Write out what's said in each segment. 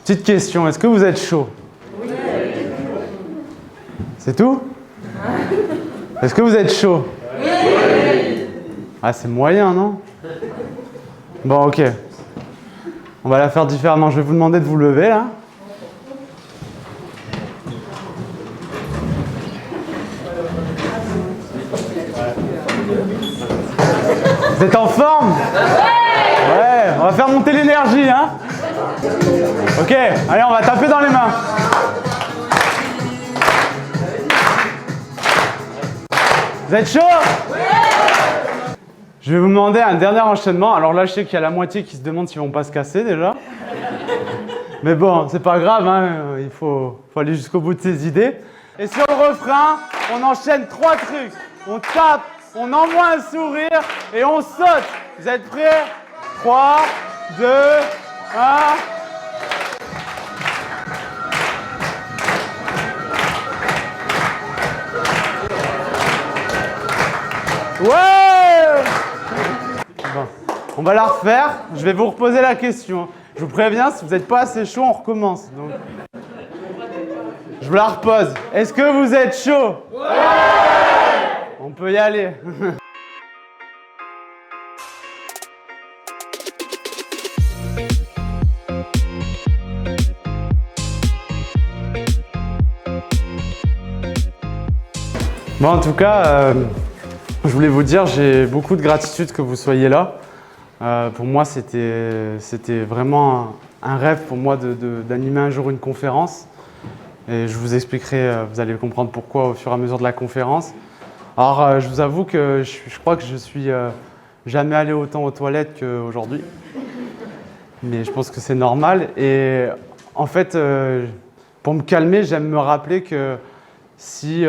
Petite question, est-ce que vous êtes chaud? Oui. C'est tout? Est-ce que vous êtes chaud? Oui. Ah, c'est moyen, non? Bon, ok. On va la faire différemment. Je vais vous demander de vous lever, là. Vous êtes en forme? Ouais, on va faire monter l'énergie, hein? Ok, allez, on va taper dans les mains. Vous êtes chaud? Je vais vous demander un dernier enchaînement. Alors là, je sais qu'il y a la moitié qui se demande s'ils vont pas se casser déjà. Mais bon, c'est pas grave, hein, il faut aller jusqu'au bout de ses idées. Et sur le refrain, on enchaîne 3 trucs. On tape, on envoie un sourire et on saute. Vous êtes prêts? 3, 2, 1. Ouais! Bon, on va la refaire. Je vais vous reposer la question. Je vous préviens, si vous n'êtes pas assez chaud, on recommence. Donc, je vous la repose. Est-ce que vous êtes chaud? Ouais! On peut y aller. Bon, en tout cas, je voulais vous dire, j'ai beaucoup de gratitude que vous soyez là. Pour moi, c'était vraiment un rêve pour moi d'animer un jour une conférence. Et je vous expliquerai, vous allez comprendre pourquoi au fur et à mesure de la conférence. Alors, je vous avoue que je crois que je suis jamais allé autant aux toilettes qu'aujourd'hui. Mais je pense que c'est normal. Et en fait, pour me calmer, j'aime me rappeler que si,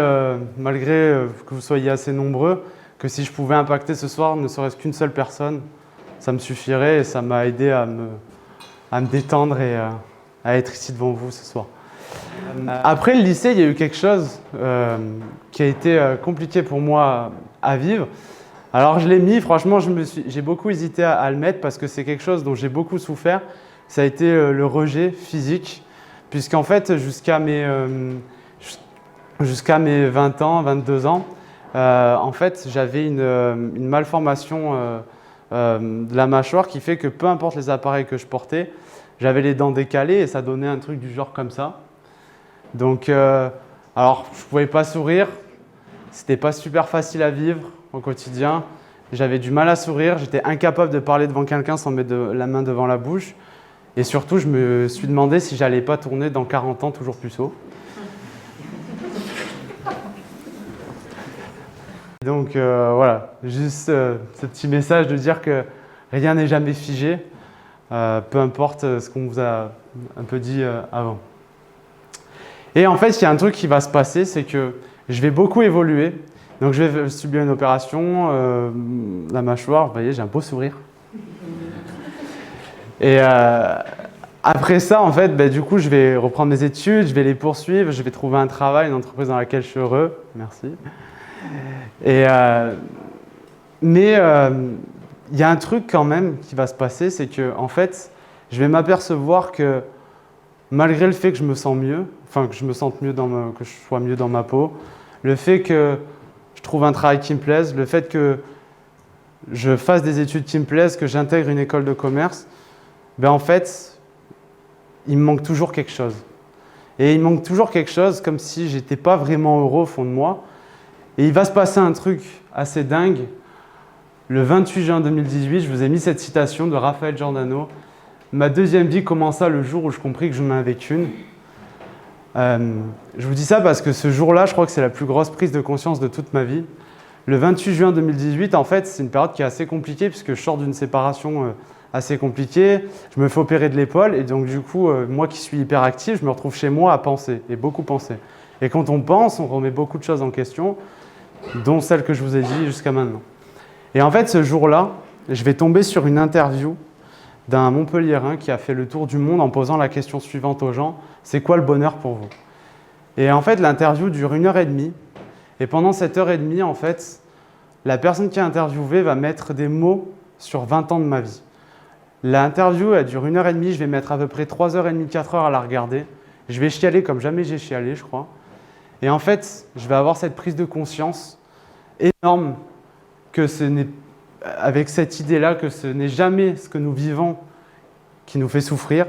malgré que vous soyez assez nombreux, que si je pouvais impacter ce soir ne serait-ce qu'une seule personne, ça me suffirait et ça m'a aidé à me détendre et à être ici devant vous ce soir. Après le lycée, il y a eu quelque chose qui a été compliqué pour moi à vivre. Alors je l'ai mis, franchement, j'ai beaucoup hésité à le mettre parce que c'est quelque chose dont j'ai beaucoup souffert. Ça a été le rejet physique, puisqu'en fait, jusqu'à mes 20 ans, 22 ans, en fait, j'avais une malformation de la mâchoire qui fait que peu importe les appareils que je portais, j'avais les dents décalées et ça donnait un truc du genre comme ça. Donc, alors, je ne pouvais pas sourire, c'était pas super facile à vivre au quotidien. J'avais du mal à sourire, j'étais incapable de parler devant quelqu'un sans mettre la main devant la bouche. Et surtout, je me suis demandé si j'allais pas tourner dans 40 ans toujours puceau. Donc voilà, juste ce petit message de dire que rien n'est jamais figé, peu importe ce qu'on vous a un peu dit avant. Et en fait, il y a un truc qui va se passer, c'est que je vais beaucoup évoluer. Donc je vais subir une opération, la mâchoire, vous voyez, j'ai un beau sourire. Et après ça, en fait, du coup, je vais reprendre mes études, je vais les poursuivre, je vais trouver un travail, une entreprise dans laquelle je suis heureux. Merci. Mais il y a un truc quand même qui va se passer, c'est que en fait, je vais m'apercevoir que malgré le fait que je me sens mieux, enfin que je me sente mieux que je sois mieux dans ma peau, le fait que je trouve un travail qui me plaise, le fait que je fasse des études qui me plaisent, que j'intègre une école de commerce, en fait, il me manque toujours quelque chose. Et il me manque toujours quelque chose comme si j'étais pas vraiment heureux au fond de moi. Et il va se passer un truc assez dingue. Le 28 juin 2018, je vous ai mis cette citation de Raphaël Giordano. Ma deuxième vie commença le jour où je compris que je n'en avais qu'une. Je vous dis ça parce que ce jour-là, je crois que c'est la plus grosse prise de conscience de toute ma vie. Le 28 juin 2018, en fait, c'est une période qui est assez compliquée puisque je sors d'une séparation assez compliquée. Je me fais opérer de l'épaule et donc du coup, moi qui suis hyperactif, je me retrouve chez moi à penser et beaucoup penser. Et quand on pense, on remet beaucoup de choses en question, dont celle que je vous ai dit jusqu'à maintenant. Et en fait, ce jour-là, je vais tomber sur une interview d'un Montpelliérain qui a fait le tour du monde en posant la question suivante aux gens, c'est quoi le bonheur pour vous? Et en fait, l'interview dure 1h30. Et pendant cette heure et demie, en fait, la personne qui a interviewé va mettre des mots sur 20 ans de ma vie. L'interview, elle dure 1h30, je vais mettre à peu près 3h30, 4h à la regarder. Je vais chialer comme jamais j'ai chialé, je crois. Et en fait, je vais avoir cette prise de conscience énorme que avec cette idée-là, que ce n'est jamais ce que nous vivons qui nous fait souffrir,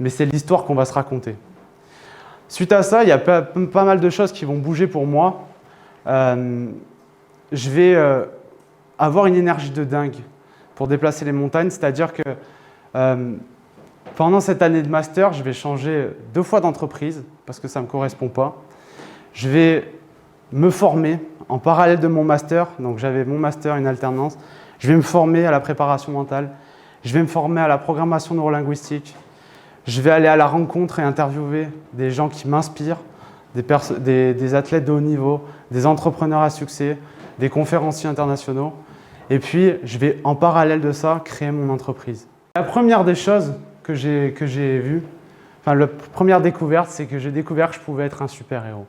mais c'est l'histoire qu'on va se raconter. Suite à ça, il y a pas mal de choses qui vont bouger pour moi. Je vais avoir une énergie de dingue pour déplacer les montagnes, c'est-à-dire que pendant cette année de master, je vais changer 2 fois d'entreprise parce que ça ne me correspond pas. Je vais me former en parallèle de mon master, donc j'avais mon master, une alternance. Je vais me former à la préparation mentale, je vais me former à la programmation neurolinguistique. Je vais aller à la rencontre et interviewer des gens qui m'inspirent, des athlètes de haut niveau, des entrepreneurs à succès, des conférenciers internationaux. Et puis, je vais en parallèle de ça créer mon entreprise. La première des choses que j'ai vues, enfin la première découverte, c'est que j'ai découvert que je pouvais être un super-héros.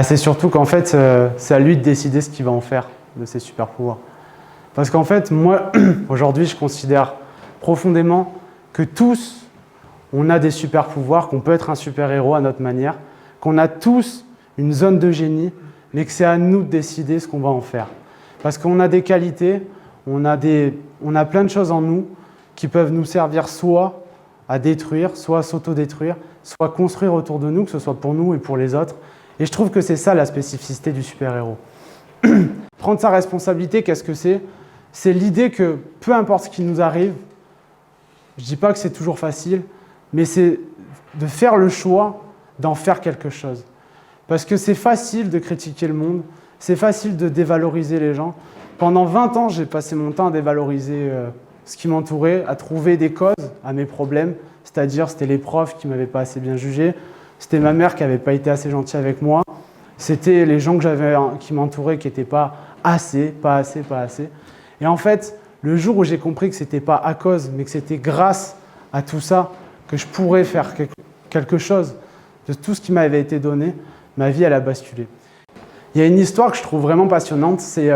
C'est surtout qu'en fait, c'est à lui de décider ce qu'il va en faire de ses super-pouvoirs. Parce qu'en fait, moi, aujourd'hui, je considère profondément que tous, on a des super-pouvoirs, qu'on peut être un super-héros à notre manière, qu'on a tous une zone de génie, mais que c'est à nous de décider ce qu'on va en faire. Parce qu'on a des qualités, on a plein de choses en nous qui peuvent nous servir soit à détruire, soit à s'autodétruire, soit à construire autour de nous, que ce soit pour nous et pour les autres. Et je trouve que c'est ça la spécificité du super-héros. Prendre sa responsabilité, qu'est-ce que c'est? C'est l'idée que peu importe ce qui nous arrive, je ne dis pas que c'est toujours facile, mais c'est de faire le choix d'en faire quelque chose. Parce que c'est facile de critiquer le monde, c'est facile de dévaloriser les gens. Pendant 20 ans, j'ai passé mon temps à dévaloriser ce qui m'entourait, à trouver des causes à mes problèmes, c'est-à-dire c'était les profs qui ne m'avaient pas assez bien jugé, c'était ma mère qui n'avait pas été assez gentille avec moi, c'était les gens qui m'entouraient qui n'étaient pas assez. Et en fait, le jour où j'ai compris que ce n'était pas à cause, mais que c'était grâce à tout ça que je pourrais faire quelque chose de tout ce qui m'avait été donné, ma vie elle a basculé. Il y a une histoire que je trouve vraiment passionnante, c'est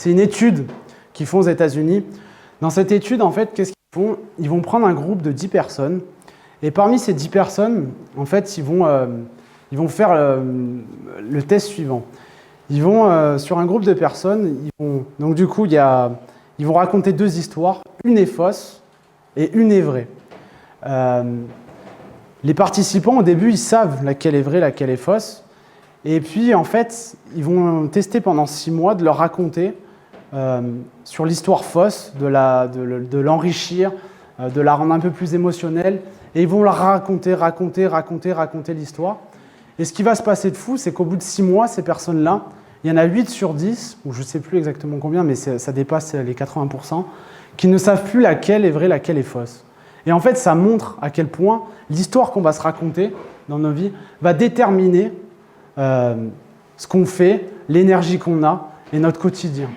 une étude qu'ils font aux États-Unis. Dans cette étude, en fait, qu'est-ce qu'ils font? Ils vont prendre un groupe de 10 personnes, et parmi ces 10 personnes, en fait, ils vont faire le test suivant. Ils vont, sur un groupe de personnes, donc du coup, ils vont raconter 2 histoires, une est fausse et une est vraie. Les participants, au début, ils savent laquelle est vraie, laquelle est fausse. Et puis, en fait, ils vont tester pendant 6 mois de leur raconter sur l'histoire fausse, de l'enrichir, de la rendre un peu plus émotionnelle. Et ils vont leur raconter l'histoire. Et ce qui va se passer de fou, c'est qu'au bout de 6 mois, ces personnes-là, il y en a 8 sur 10, ou je ne sais plus exactement combien, mais ça dépasse les 80%, qui ne savent plus laquelle est vraie, laquelle est fausse. Et en fait, ça montre à quel point l'histoire qu'on va se raconter dans nos vies va déterminer ce qu'on fait, l'énergie qu'on a et notre quotidien.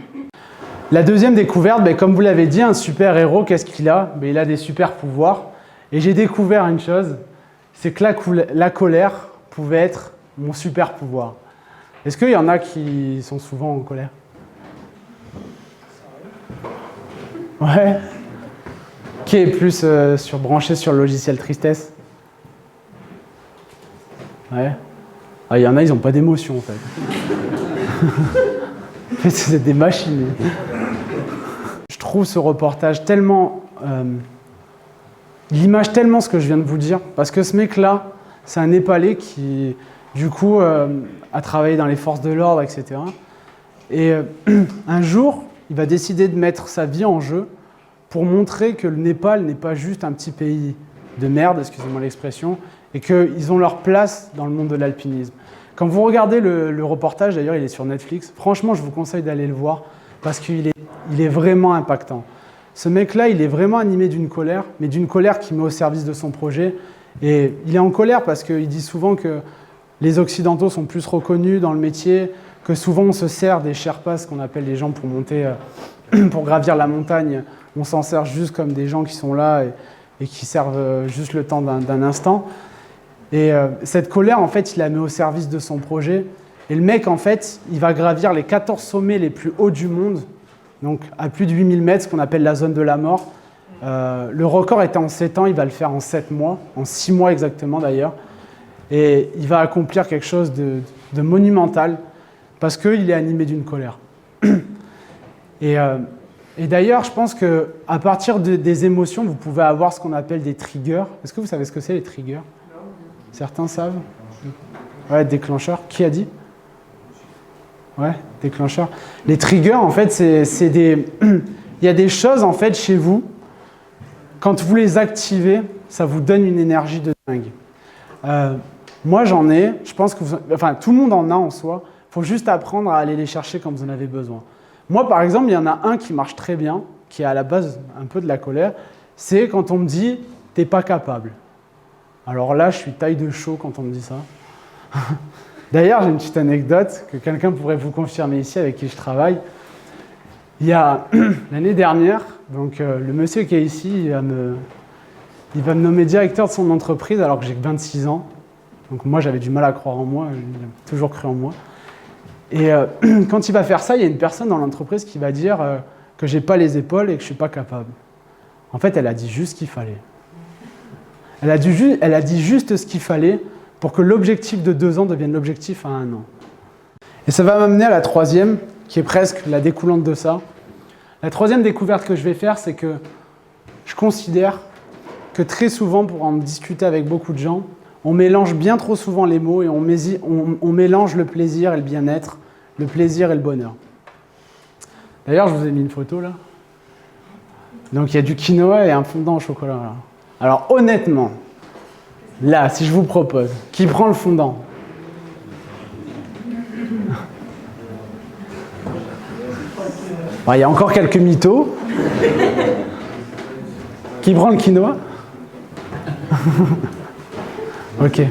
La deuxième découverte, comme vous l'avez dit, un super-héros, qu'est-ce qu'il a? Il a des super-pouvoirs. Et j'ai découvert une chose, c'est que la colère pouvait être mon super-pouvoir. Est-ce qu'il y en a qui sont souvent en colère? Ouais. Qui est plus branché sur le logiciel tristesse? Ouais. Ah, il y en a, ils n'ont pas d'émotion en fait. En fait, c'est des machines. Je trouve ce reportage tellement... il image tellement ce que je viens de vous dire. Parce que ce mec-là, c'est un Népalais qui, du coup, a travaillé dans les forces de l'ordre, etc. Et un jour, il va décider de mettre sa vie en jeu pour montrer que le Népal n'est pas juste un petit pays de merde, excusez-moi l'expression, et qu'ils ont leur place dans le monde de l'alpinisme. Quand vous regardez le reportage, d'ailleurs il est sur Netflix, franchement je vous conseille d'aller le voir parce qu'il est vraiment impactant. Ce mec-là, il est vraiment animé d'une colère, mais d'une colère qui met au service de son projet. Et il est en colère parce qu'il dit souvent que les Occidentaux sont plus reconnus dans le métier, que souvent on se sert des Sherpas, ce qu'on appelle les gens pour monter, pour gravir la montagne. On s'en sert juste comme des gens qui sont là et qui servent juste le temps d'un instant. Et cette colère, en fait, il la met au service de son projet. Et le mec, en fait, il va gravir les 14 sommets les plus hauts du monde, donc à plus de 8000 mètres, ce qu'on appelle la zone de la mort. Le record était en 7 ans, il va le faire en 7 mois, en 6 mois exactement d'ailleurs. Et il va accomplir quelque chose de monumental parce qu'il est animé d'une colère. Et d'ailleurs, je pense qu'à partir des émotions, vous pouvez avoir ce qu'on appelle des triggers. Est-ce que vous savez ce que c'est les triggers? Certains savent? Ouais, déclencheurs. Qui a dit? Ouais, déclencheurs. Les triggers, en fait, c'est des... Il y a des choses, en fait, chez vous, quand vous les activez, ça vous donne une énergie de dingue. Moi, j'en ai, je pense que enfin, tout le monde en a en soi. Il faut juste apprendre à aller les chercher quand vous en avez besoin. Moi, par exemple, il y en a un qui marche très bien, qui est à la base un peu de la colère, c'est quand on me dit « t'es pas capable ». Alors là, je suis taille de chaud quand on me dit ça. D'ailleurs, j'ai une petite anecdote que quelqu'un pourrait vous confirmer ici, avec qui je travaille. Il y a l'année dernière, donc, le monsieur qui est ici, il va me nommer directeur de son entreprise alors que j'ai que 26 ans. Donc moi, j'avais du mal à croire en moi, j'ai toujours cru en moi. Et quand il va faire ça, il y a une personne dans l'entreprise qui va dire que j'ai pas les épaules et que je suis pas capable. En fait, elle a dit juste ce qu'il fallait. Elle a dit juste ce qu'il fallait pour que l'objectif de 2 ans devienne l'objectif à 1 an. Et ça va m'amener à la troisième, qui est presque la découlante de ça. La troisième découverte que je vais faire, c'est que je considère que très souvent, pour en discuter avec beaucoup de gens, on mélange bien trop souvent les mots et on mélange le plaisir et le bien-être, le plaisir et le bonheur. D'ailleurs, je vous ai mis une photo là. Donc il y a du quinoa et un fondant au chocolat. Là. Alors honnêtement, là, si je vous propose, qui prend le fondant? Bon, il y a encore quelques mythos. Qui prend le quinoa? Ok. Zone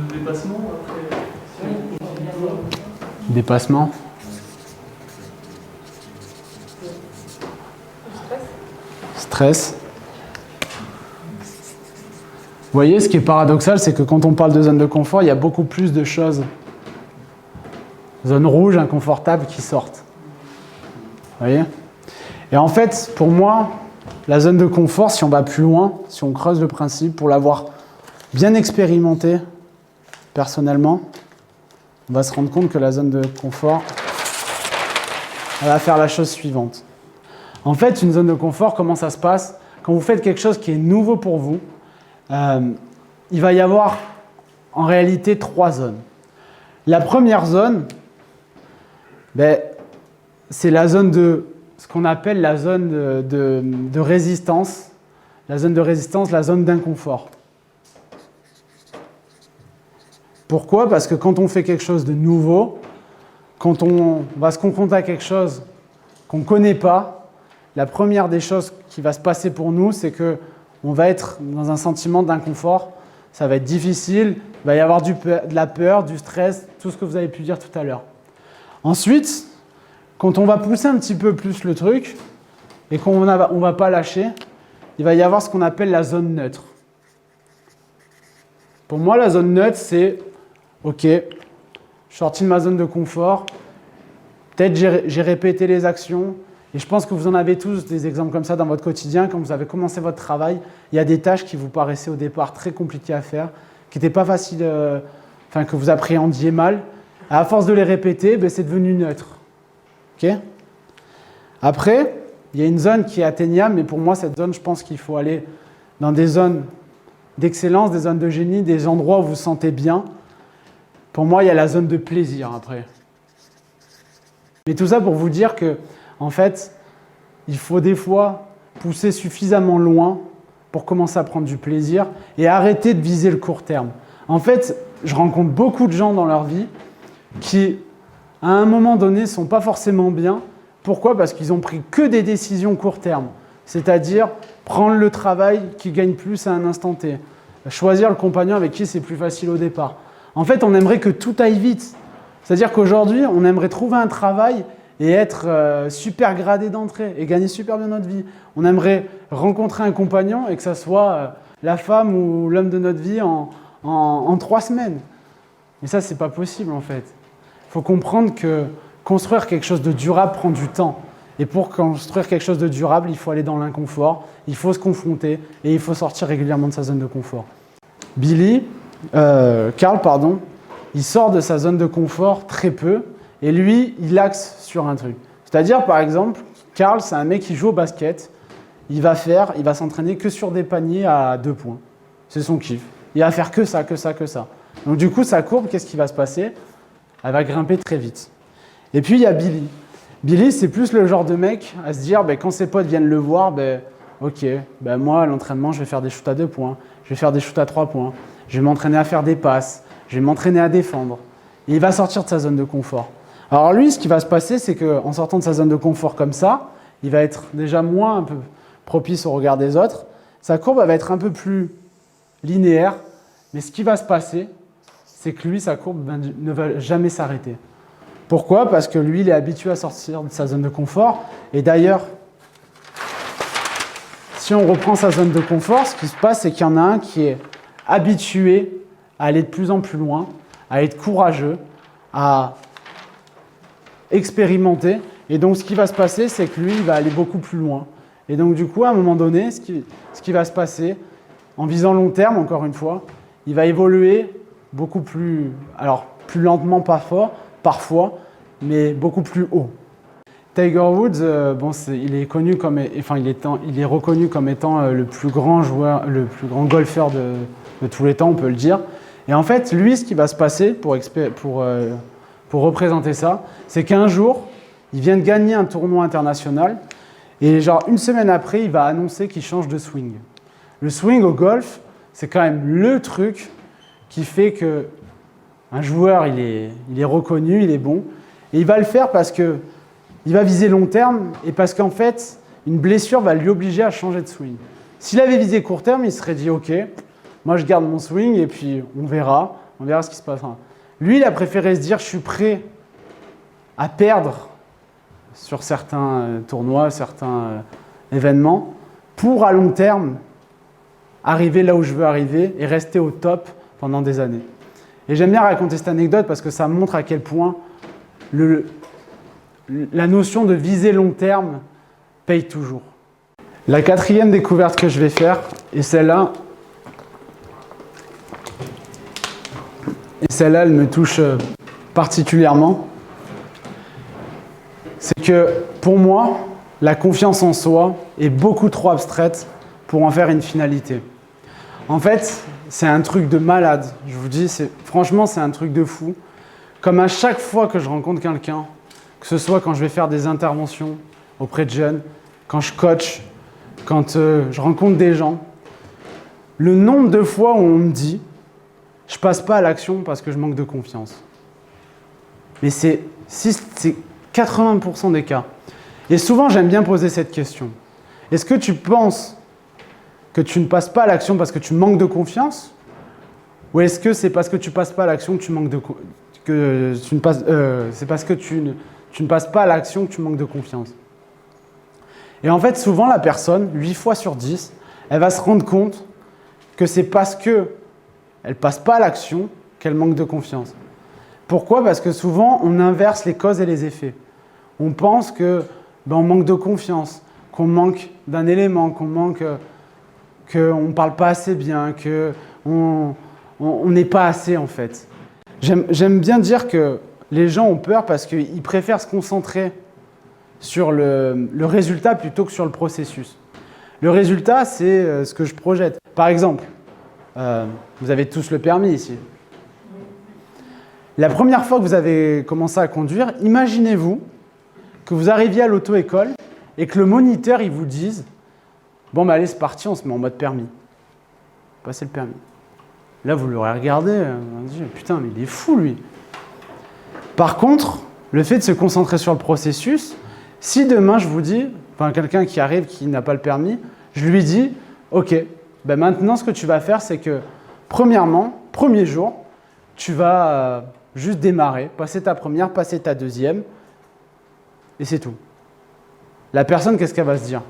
de dépassement après. Dépassement. Stress. Vous voyez, ce qui est paradoxal, c'est que quand on parle de zone de confort, il y a beaucoup plus de choses, zone rouge, inconfortable, qui sortent. Vous voyez? Et en fait, pour moi, la zone de confort, si on va plus loin, si on creuse le principe, pour l'avoir bien expérimenté personnellement, on va se rendre compte que la zone de confort, elle va faire la chose suivante. En fait, une zone de confort, comment ça se passe? Quand vous faites quelque chose qui est nouveau pour vous, il va y avoir en réalité 3 zones. La première zone, c'est la zone de ce qu'on appelle la zone de résistance. La zone de résistance, la zone d'inconfort. Pourquoi? Parce que quand on fait quelque chose de nouveau, quand on va se confronter à quelque chose qu'on ne connaît pas, la première des choses qui va se passer pour nous, c'est qu'on va être dans un sentiment d'inconfort. Ça va être difficile, il va y avoir de la peur, du stress, tout ce que vous avez pu dire tout à l'heure. Ensuite, quand on va pousser un petit peu plus le truc et qu'on ne va pas lâcher, il va y avoir ce qu'on appelle la zone neutre. Pour moi, la zone neutre, c'est OK, je suis sorti de ma zone de confort, peut-être j'ai répété les actions, et je pense que vous en avez tous des exemples comme ça dans votre quotidien. Quand vous avez commencé votre travail, il y a des tâches qui vous paraissaient au départ très compliquées à faire, qui n'étaient pas faciles, que vous appréhendiez mal. À force de les répéter, c'est devenu neutre. Okay. Après, il y a une zone qui est atteignable, mais pour moi, cette zone, je pense qu'il faut aller dans des zones d'excellence, des zones de génie, des endroits où vous vous sentez bien. Pour moi, il y a la zone de plaisir après. Mais tout ça pour vous dire que, en fait, il faut des fois pousser suffisamment loin pour commencer à prendre du plaisir et arrêter de viser le court terme. En fait, je rencontre beaucoup de gens dans leur vie qui, à un moment donné, ne sont pas forcément bien. Pourquoi? Parce qu'ils ont pris que des décisions court terme. C'est-à-dire prendre le travail qui gagne plus à un instant T. Choisir le compagnon avec qui c'est plus facile au départ. En fait, on aimerait que tout aille vite. C'est-à-dire qu'aujourd'hui, on aimerait trouver un travail et être super gradé d'entrée et gagner super bien notre vie. On aimerait rencontrer un compagnon et que ça soit la femme ou l'homme de notre vie en 3 semaines. Mais ça, c'est pas possible en fait. Il faut comprendre que construire quelque chose de durable prend du temps. Et pour construire quelque chose de durable, il faut aller dans l'inconfort, il faut se confronter et il faut sortir régulièrement de sa zone de confort. Carl, il sort de sa zone de confort très peu et lui, il axe sur un truc. C'est-à-dire, par exemple, Carl, c'est un mec qui joue au basket, il va s'entraîner que sur des paniers à 2 points. C'est son kiff. Il va faire que ça. Donc du coup, sa courbe, qu'est-ce qui va se passer? Elle va grimper très vite. Et puis, il y a Billy. Billy, c'est plus le genre de mec à se dire, quand ses potes viennent le voir, moi, à l'entraînement, je vais faire des shoots à 2 points, je vais faire des shoots à 3 points, je vais m'entraîner à faire des passes, je vais m'entraîner à défendre. Et il va sortir de sa zone de confort. Alors lui, ce qui va se passer, c'est qu'en sortant de sa zone de confort comme ça, il va être déjà moins un peu propice au regard des autres. Sa courbe va être un peu plus linéaire, mais ce qui va se passer, c'est que lui, sa courbe ne va jamais s'arrêter. Pourquoi? Parce que lui, il est habitué à sortir de sa zone de confort. Et d'ailleurs, si on reprend sa zone de confort, ce qui se passe, c'est qu'il y en a un qui est habitué à aller de plus en plus loin, à être courageux, à expérimenter. Et donc, ce qui va se passer, c'est que lui, il va aller beaucoup plus loin. Et donc, du coup, à un moment donné, ce qui va se passer, en visant long terme, encore une fois, il va évoluer beaucoup plus, alors plus lentement, pas fort, parfois, mais beaucoup plus haut. Tiger Woods, il est reconnu comme étant le plus grand joueur, le plus grand golfeur de tous les temps, on peut le dire. Et en fait, lui, ce qui va se passer pour représenter ça, c'est qu'un jour, il vient de gagner un tournoi international et genre une semaine après, il va annoncer qu'il change de swing. Le swing au golf, c'est quand même le truc qui fait que un joueur, il est reconnu, il est bon. Et il va le faire parce qu'il va viser long terme et parce qu'en fait, une blessure va lui obliger à changer de swing. S'il avait visé court terme, il se serait dit « Ok, moi je garde mon swing et puis on verra ce qui se passera. » Lui, il a préféré se dire « Je suis prêt à perdre sur certains tournois, certains événements pour à long terme arriver là où je veux arriver et rester au top pendant des années. » Et j'aime bien raconter cette anecdote parce que ça montre à quel point la notion de viser long terme paye toujours. La 4e découverte que je vais faire, et celle-là, elle me touche particulièrement, c'est que pour moi, la confiance en soi est beaucoup trop abstraite pour en faire une finalité. En fait, c'est un truc de malade, je vous dis, franchement, c'est un truc de fou. Comme à chaque fois que je rencontre quelqu'un, que ce soit quand je vais faire des interventions auprès de jeunes, quand je coach, quand je rencontre des gens, le nombre de fois où on me dit « je passe pas à l'action parce que je manque de confiance ». Mais c'est 80% des cas. Et souvent, j'aime bien poser cette question. Est-ce que tu penses que tu ne passes pas à l'action parce que tu manques de confiance? Ou est-ce que c'est parce que tu ne passes pas à l'action que tu manques de c'est parce que tu ne passes pas à l'action que tu manques de confiance? Et en fait, souvent, la personne, 8 fois sur 10, elle va se rendre compte que c'est parce qu'elle ne passe pas à l'action qu'elle manque de confiance. Pourquoi? Parce que souvent, on inverse les causes et les effets. On pense qu'on manque de confiance, qu'on manque d'un élément, qu'on ne parle pas assez bien, qu'on n'est pas assez en fait. J'aime bien dire que les gens ont peur parce qu'ils préfèrent se concentrer sur le résultat plutôt que sur le processus. Le résultat, c'est ce que je projette. Par exemple, vous avez tous le permis ici. La première fois que vous avez commencé à conduire, imaginez-vous que vous arriviez à l'auto-école et que le moniteur il vous dise « Bon, allez, c'est parti, on se met en mode permis. Passez le permis. » Là, vous l'aurez regardé, vous dit « Putain, mais il est fou, lui. » Par contre, le fait de se concentrer sur le processus, si demain, je vous dis, quelqu'un qui arrive, qui n'a pas le permis, je lui dis « Ok, maintenant, ce que tu vas faire, c'est que, premièrement, premier jour, tu vas juste démarrer, passer ta première, passer ta deuxième, et c'est tout. » La personne, qu'est-ce qu'elle va se dire?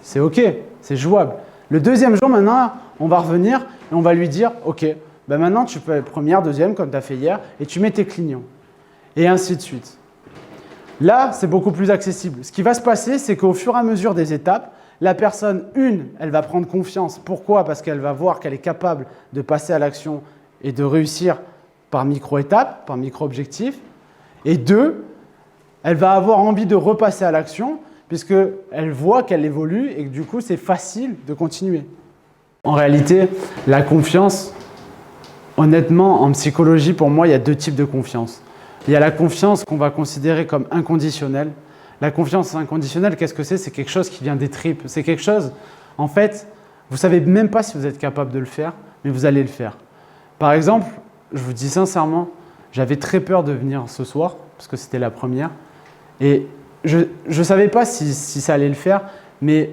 C'est OK, c'est jouable. Le deuxième jour, maintenant, on va revenir et on va lui dire « Ok, maintenant, tu peux être première, deuxième, comme tu as fait hier, et tu mets tes clignons. » Et ainsi de suite. Là, c'est beaucoup plus accessible. Ce qui va se passer, c'est qu'au fur et à mesure des étapes, la personne, elle va prendre confiance. Pourquoi? Parce qu'elle va voir qu'elle est capable de passer à l'action et de réussir par micro-étapes, par micro-objectifs. Et deux, elle va avoir envie de repasser à l'action puisqu'elle voit qu'elle évolue et que du coup, c'est facile de continuer. En réalité, la confiance, honnêtement, en psychologie, pour moi, il y a deux types de confiance. Il y a la confiance qu'on va considérer comme inconditionnelle. La confiance inconditionnelle, qu'est-ce que c'est? C'est quelque chose qui vient des tripes. C'est quelque chose, en fait, vous ne savez même pas si vous êtes capable de le faire, mais vous allez le faire. Par exemple, je vous dis sincèrement, j'avais très peur de venir ce soir, parce que c'était la première. Et je ne savais pas si ça allait le faire, mais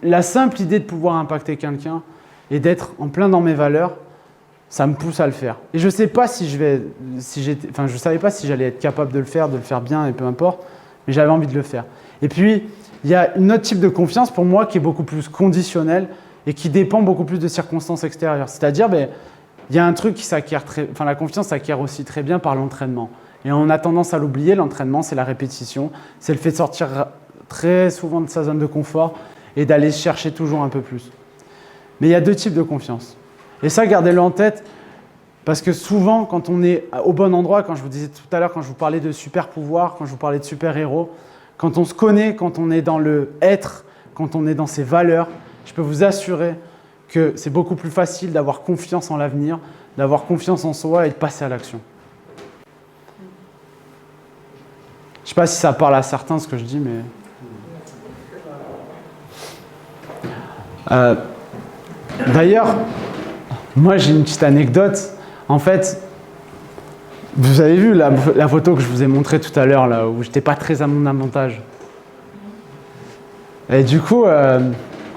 la simple idée de pouvoir impacter quelqu'un et d'être en plein dans mes valeurs, ça me pousse à le faire. Et je ne sais pas je savais pas si j'allais être capable de le faire bien et peu importe, mais j'avais envie de le faire. Et puis, il y a un autre type de confiance pour moi qui est beaucoup plus conditionnel et qui dépend beaucoup plus de circonstances extérieures. C'est-à-dire, il y a un truc qui s'acquiert la confiance s'acquiert aussi très bien par l'entraînement. Et on a tendance à l'oublier, l'entraînement, c'est la répétition, c'est le fait de sortir très souvent de sa zone de confort et d'aller chercher toujours un peu plus. Mais il y a deux types de confiance. Et ça, gardez-le en tête, parce que souvent, quand on est au bon endroit, quand je vous disais tout à l'heure, quand je vous parlais de super pouvoir, quand je vous parlais de super héros, quand on se connaît, quand on est dans le être, quand on est dans ses valeurs, je peux vous assurer que c'est beaucoup plus facile d'avoir confiance en l'avenir, d'avoir confiance en soi et de passer à l'action. Je ne sais pas si ça parle à certains ce que je dis, mais... D'ailleurs, moi j'ai une petite anecdote. En fait, vous avez vu la photo que je vous ai montrée tout à l'heure, là, où je n'étais pas très à mon avantage. Et du coup,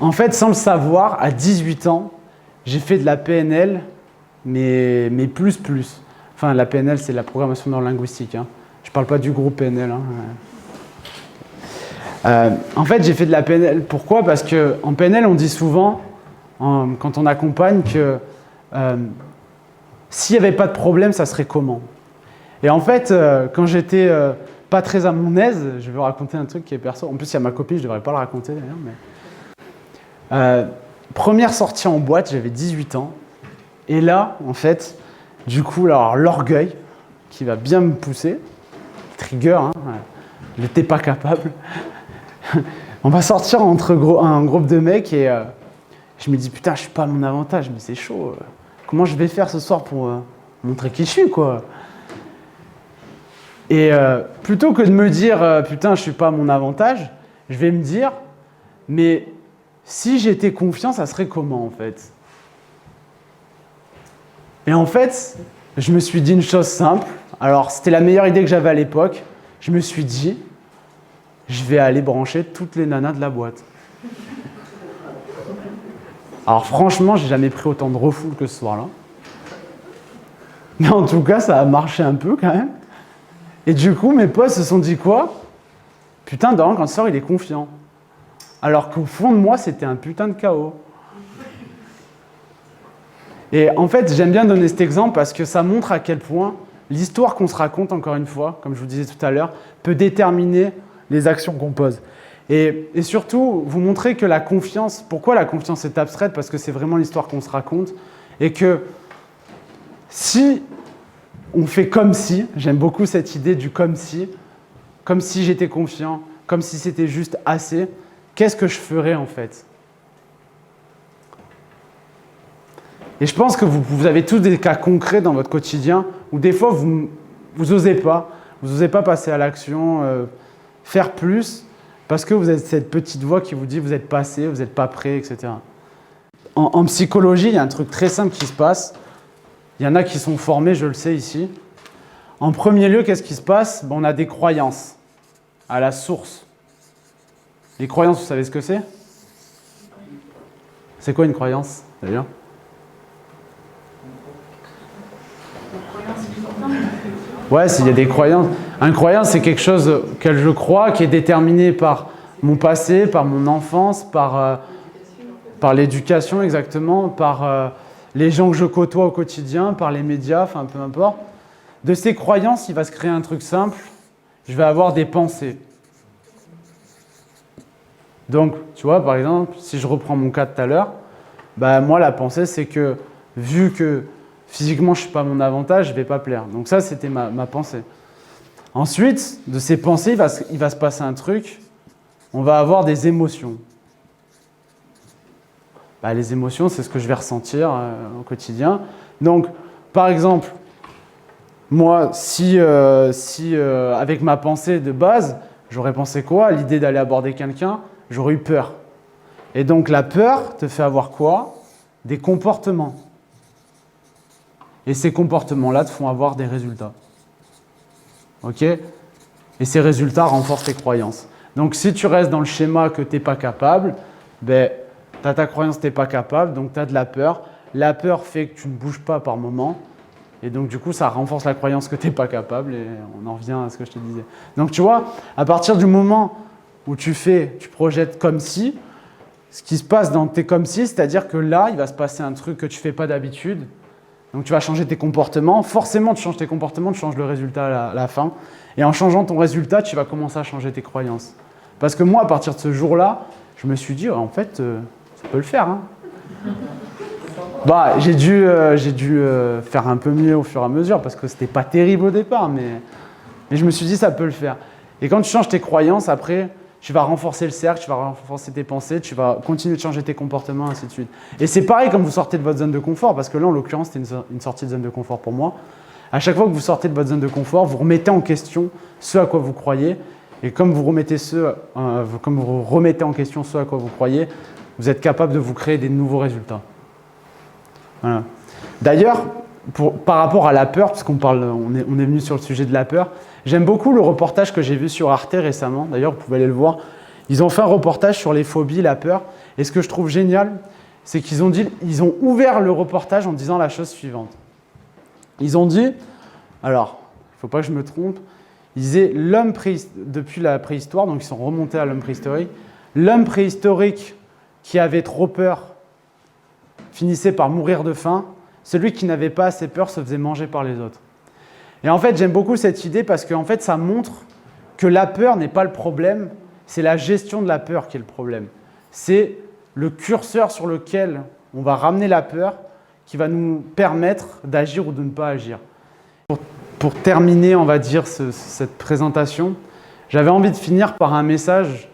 en fait, sans le savoir, à 18 ans, j'ai fait de la PNL, mais plus. Enfin, la PNL, c'est la programmation neurolinguistique. Hein. Je ne parle pas du groupe PNL. Hein. En fait, j'ai fait de la PNL. Pourquoi? Parce qu'en PNL, on dit souvent, quand on accompagne, que s'il n'y avait pas de problème, ça serait comment? Et en fait, quand j'étais pas très à mon aise, je vais vous raconter un truc qui est perso. En plus, il y a ma copine, je ne devrais pas le raconter d'ailleurs. Mais... première sortie en boîte, j'avais 18 ans. Et là, en fait, du coup, alors, l'orgueil qui va bien me pousser, trigger, hein, je n'étais pas capable. On va sortir entre un groupe de mecs et je me dis, putain, je suis pas à mon avantage, mais c'est chaud. Comment je vais faire ce soir pour montrer qui je suis, quoi? Et plutôt que de me dire, putain, je suis pas à mon avantage, je vais me dire, mais si j'étais confiant, ça serait comment, en fait? Et en fait, je me suis dit une chose simple. Alors, c'était la meilleure idée que j'avais à l'époque. Je me suis dit, je vais aller brancher toutes les nanas de la boîte. Alors franchement, j'ai jamais pris autant de refoule que ce soir-là. Mais en tout cas, ça a marché un peu quand même. Et du coup, mes potes se sont dit quoi? Putain, Dorian, quand il sort, il est confiant. Alors qu'au fond de moi, c'était un putain de chaos. Et en fait, j'aime bien donner cet exemple parce que ça montre à quel point l'histoire qu'on se raconte, encore une fois, comme je vous disais tout à l'heure, peut déterminer les actions qu'on pose. Et surtout, vous montrer que la confiance, pourquoi la confiance est abstraite? Parce que c'est vraiment l'histoire qu'on se raconte. Et que si on fait comme si, j'aime beaucoup cette idée du comme si j'étais confiant, comme si c'était juste assez, qu'est-ce que je ferais en fait? Et je pense que vous avez tous des cas concrets dans votre quotidien où des fois vous n'osez pas passer à l'action, faire plus, parce que vous avez cette petite voix qui vous dit vous n'êtes pas assez, vous n'êtes pas prêt, etc. En psychologie, il y a un truc très simple qui se passe. Il y en a qui sont formés, je le sais ici. En premier lieu, qu'est-ce qui se passe? On a des croyances à la source. Les croyances, vous savez ce que c'est? C'est quoi une croyance, d'ailleurs? Ouais, il y a des croyances. Une croyance, c'est quelque chose auquel je crois, qui est déterminé par mon passé, par mon enfance, par l'éducation exactement, par les gens que je côtoie au quotidien, par les médias, enfin peu importe. De ces croyances, il va se créer un truc simple je vais avoir des pensées. Donc, tu vois, par exemple, si je reprends mon cas de tout à l'heure, bah, moi, la pensée, c'est que vu que physiquement, je ne suis pas à mon avantage, je ne vais pas plaire. Donc ça, c'était ma pensée. Ensuite, de ces pensées, il va se passer un truc. On va avoir des émotions. Bah, les émotions, c'est ce que je vais ressentir au quotidien. Donc, par exemple, moi, si avec ma pensée de base, j'aurais pensé quoi? L'idée d'aller aborder quelqu'un, j'aurais eu peur. Et donc, la peur te fait avoir quoi? Des comportements. Et ces comportements-là te font avoir des résultats. OK? Et ces résultats renforcent tes croyances. Donc, si tu restes dans le schéma que tu n'es pas capable, ben, tu as ta croyance que tu n'es pas capable, donc tu as de la peur. La peur fait que tu ne bouges pas par moment. Et donc, du coup, ça renforce la croyance que tu n'es pas capable. Et on en revient à ce que je te disais. Donc, tu vois, à partir du moment où tu projettes comme si, ce qui se passe dans tes comme si, c'est-à-dire que là, il va se passer un truc que tu ne fais pas d'habitude. Donc, tu vas changer tes comportements. Forcément, tu changes tes comportements, tu changes le résultat à la fin. Et en changeant ton résultat, tu vas commencer à changer tes croyances. Parce que moi, à partir de ce jour-là, je me suis dit, en fait, ça peut le faire. Hein. Bah, j'ai dû faire un peu mieux au fur et à mesure parce que c'était pas terrible au départ, mais je me suis dit, ça peut le faire. Et quand tu changes tes croyances, après, tu vas renforcer le cercle, tu vas renforcer tes pensées, tu vas continuer de changer tes comportements, ainsi de suite. Et c'est pareil quand vous sortez de votre zone de confort, parce que là, en l'occurrence, c'était une sortie de zone de confort pour moi. À chaque fois que vous sortez de votre zone de confort, vous remettez en question ce à quoi vous croyez. Et comme vous remettez en question ce à quoi vous croyez, vous êtes capable de vous créer des nouveaux résultats. Voilà. D'ailleurs, par rapport à la peur, parce on est venu sur le sujet de la peur, j'aime beaucoup le reportage que j'ai vu sur Arte récemment. D'ailleurs, vous pouvez aller le voir. Ils ont fait un reportage sur les phobies, la peur. Et ce que je trouve génial, c'est qu'ils ont ouvert le reportage en disant la chose suivante. Ils ont dit, alors, il ne faut pas que je me trompe, ils disaient l'homme depuis la préhistoire, donc ils sont remontés à l'homme préhistorique, l'homme préhistorique qui avait trop peur finissait par mourir de faim, celui qui n'avait pas assez peur se faisait manger par les autres. Et en fait, j'aime beaucoup cette idée parce que en fait, ça montre que la peur n'est pas le problème, c'est la gestion de la peur qui est le problème. C'est le curseur sur lequel on va ramener la peur qui va nous permettre d'agir ou de ne pas agir. Pour terminer, on va dire, cette présentation, j'avais envie de finir par un message.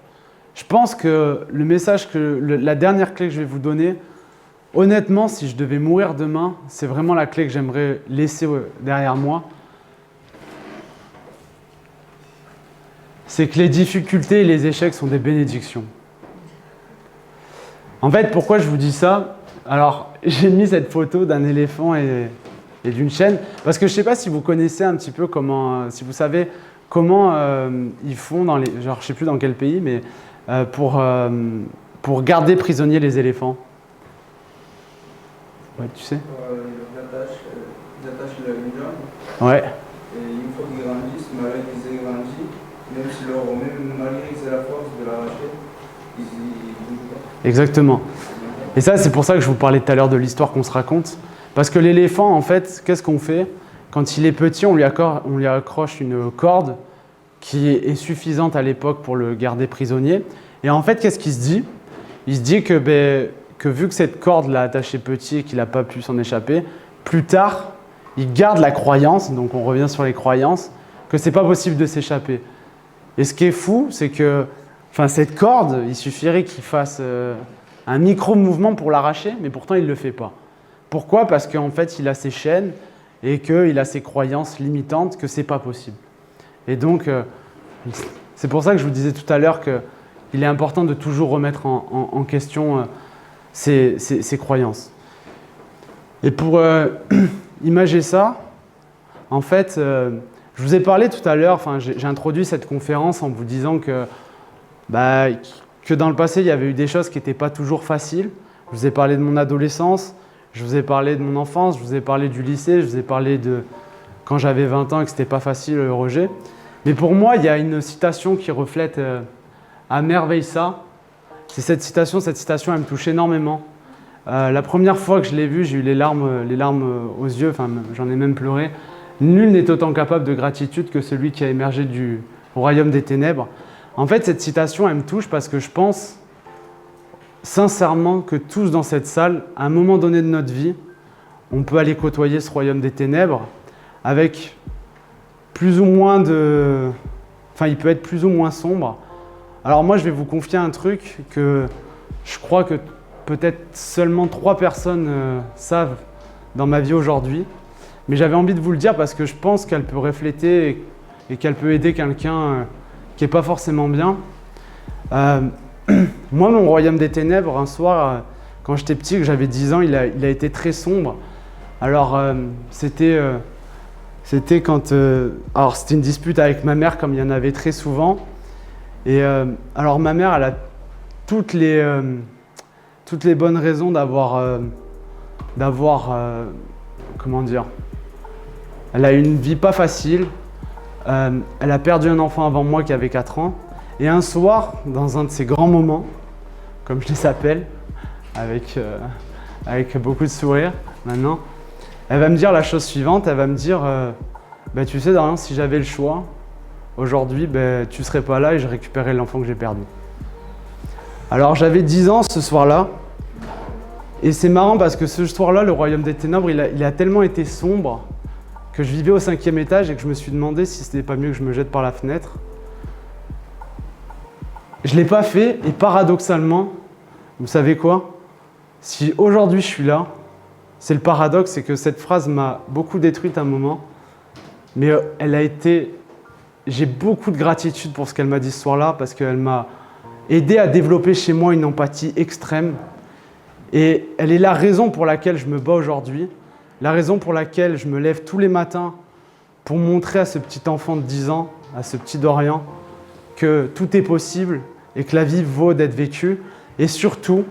Je pense que le message, la dernière clé que je vais vous donner, honnêtement, si je devais mourir demain, c'est vraiment la clé que j'aimerais laisser derrière moi. C'est que les difficultés et les échecs sont des bénédictions. En fait, pourquoi je vous dis ça? Alors, j'ai mis cette photo d'un éléphant et d'une chêne, parce que je ne sais pas si vous connaissez un petit peu comment, si vous savez comment ils font dans les, genre je ne sais plus dans quel pays, mais pour garder prisonniers les éléphants. Ouais, tu sais. Ils attachent une jambe. Ouais. Et une fois qu'ils grandissent, malgré qu'ils aient grandi, même malgré qu'ils aient la force de l'arracher, ils bougent pas. Exactement. Et ça, c'est pour ça que je vous parlais tout à l'heure de l'histoire qu'on se raconte. Parce que l'éléphant, en fait, qu'est-ce qu'on fait? Quand il est petit, on lui accroche une corde qui est suffisante à l'époque pour le garder prisonnier. Et en fait, qu'est-ce qu'il se dit? Il se dit que vu que cette corde l'a attaché petit et qu'il n'a pas pu s'en échapper, plus tard, il garde la croyance, donc on revient sur les croyances, que ce n'est pas possible de s'échapper. Et ce qui est fou, c'est que cette corde, il suffirait qu'il fasse un micro-mouvement pour l'arracher, mais pourtant il ne le fait pas. Pourquoi? Parce qu'en fait, il a ses chaînes et qu'il a ses croyances limitantes que ce n'est pas possible. Et donc, c'est pour ça que je vous disais tout à l'heure qu'il est important de toujours remettre en question ses croyances. Et pour imager ça, en fait, je vous ai parlé tout à l'heure, j'ai introduit cette conférence en vous disant que dans le passé, il y avait eu des choses qui n'étaient pas toujours faciles. Je vous ai parlé de mon adolescence, je vous ai parlé de mon enfance, je vous ai parlé du lycée, je vous ai parlé de quand j'avais 20 ans et que ce n'était pas facile le rejet. Mais pour moi, il y a une citation qui reflète à merveille ça. C'est cette citation, elle me touche énormément. La première fois que je l'ai vue, j'ai eu les larmes aux yeux, j'en ai même pleuré. Nul n'est autant capable de gratitude que celui qui a émergé du au royaume des ténèbres. En fait, cette citation, elle me touche parce que je pense sincèrement que tous dans cette salle, à un moment donné de notre vie, on peut aller côtoyer ce royaume des ténèbres avec plus ou moins de... Enfin, il peut être plus ou moins sombre. Alors moi, je vais vous confier un truc que je crois que peut-être seulement 3 personnes savent dans ma vie aujourd'hui. Mais j'avais envie de vous le dire parce que je pense qu'elle peut refléter et qu'elle peut aider quelqu'un qui n'est pas forcément bien. Moi, mon royaume des ténèbres, un soir, quand j'étais petit, que j'avais 10 ans, il a été très sombre. Alors, c'était quand... alors, c'était une dispute avec ma mère, comme il y en avait très souvent. Et alors, ma mère, elle a toutes les bonnes raisons d'avoir... comment dire? Elle a eu une vie pas facile. Elle a perdu un enfant avant moi qui avait 4 ans. Et un soir, dans un de ces grands moments, comme je les appelle, avec beaucoup de sourire maintenant, elle va me dire la chose suivante, elle va me dire bah, tu sais Dorian, si j'avais le choix, aujourd'hui, bah, tu ne serais pas là et je récupérais l'enfant que j'ai perdu. Alors j'avais 10 ans ce soir-là, et c'est marrant parce que ce soir-là, le royaume des ténèbres, il a tellement été sombre que je vivais au 5e étage et que je me suis demandé si ce n'était pas mieux que je me jette par la fenêtre. Je ne l'ai pas fait et paradoxalement, vous savez quoi? Si aujourd'hui je suis là, c'est le paradoxe, c'est que cette phrase m'a beaucoup détruite à un moment, mais elle a été... J'ai beaucoup de gratitude pour ce qu'elle m'a dit ce soir-là parce qu'elle m'a aidé à développer chez moi une empathie extrême et elle est la raison pour laquelle je me bats aujourd'hui, la raison pour laquelle je me lève tous les matins pour montrer à ce petit enfant de 10 ans, à ce petit Dorian, que tout est possible et que la vie vaut d'être vécue et surtout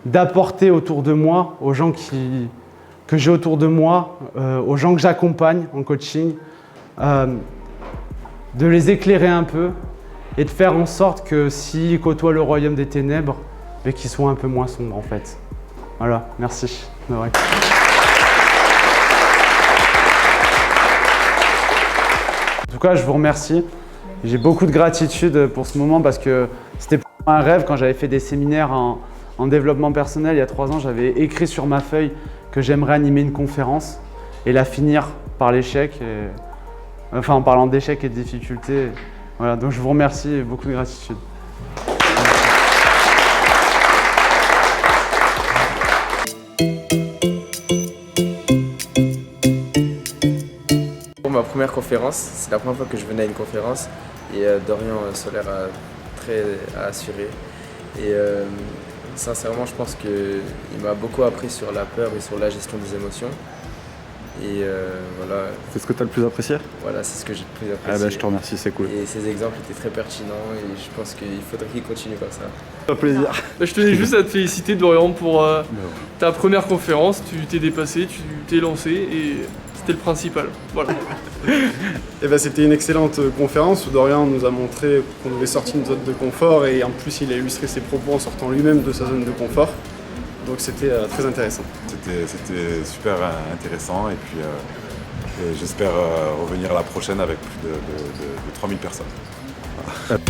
d'apporter autour de moi, aux gens que j'ai autour de moi, aux gens que j'accompagne en coaching, de les éclairer un peu et de faire en sorte que s'ils côtoient le royaume des ténèbres, qu'ils soient un peu moins sombres en fait. Voilà, merci. Ouais. En tout cas, je vous remercie. J'ai beaucoup de gratitude pour ce moment parce que c'était pour moi un rêve. Quand j'avais fait des séminaires en développement personnel il y a 3 ans, j'avais écrit sur ma feuille que j'aimerais animer une conférence et la finir par l'échec, enfin en parlant d'échecs et de difficultés. Voilà, donc je vous remercie et beaucoup de gratitude. Pour ma première conférence, c'est la première fois que je venais à une conférence et Dorian Solaire a assuré. Et sincèrement, je pense qu'il m'a beaucoup appris sur la peur et sur la gestion des émotions. Et voilà. C'est ce que tu as le plus apprécié? Voilà, c'est ce que j'ai le plus apprécié. Ah bah, je te remercie, c'est cool. Et ces exemples étaient très pertinents et je pense qu'il faudrait qu'il continue comme ça. Ça fait plaisir. Je tenais juste à te féliciter Dorian pour ta première conférence, tu t'es dépassé, tu t'es lancé et c'était le principal. Voilà. Et ben, c'était une excellente conférence où Dorian nous a montré qu'on devait sortir de notre zone de confort et en plus il a illustré ses propos en sortant lui-même de sa zone de confort. Donc c'était très intéressant. C'était super intéressant et puis j'espère revenir à la prochaine avec plus de 3000 personnes. Voilà.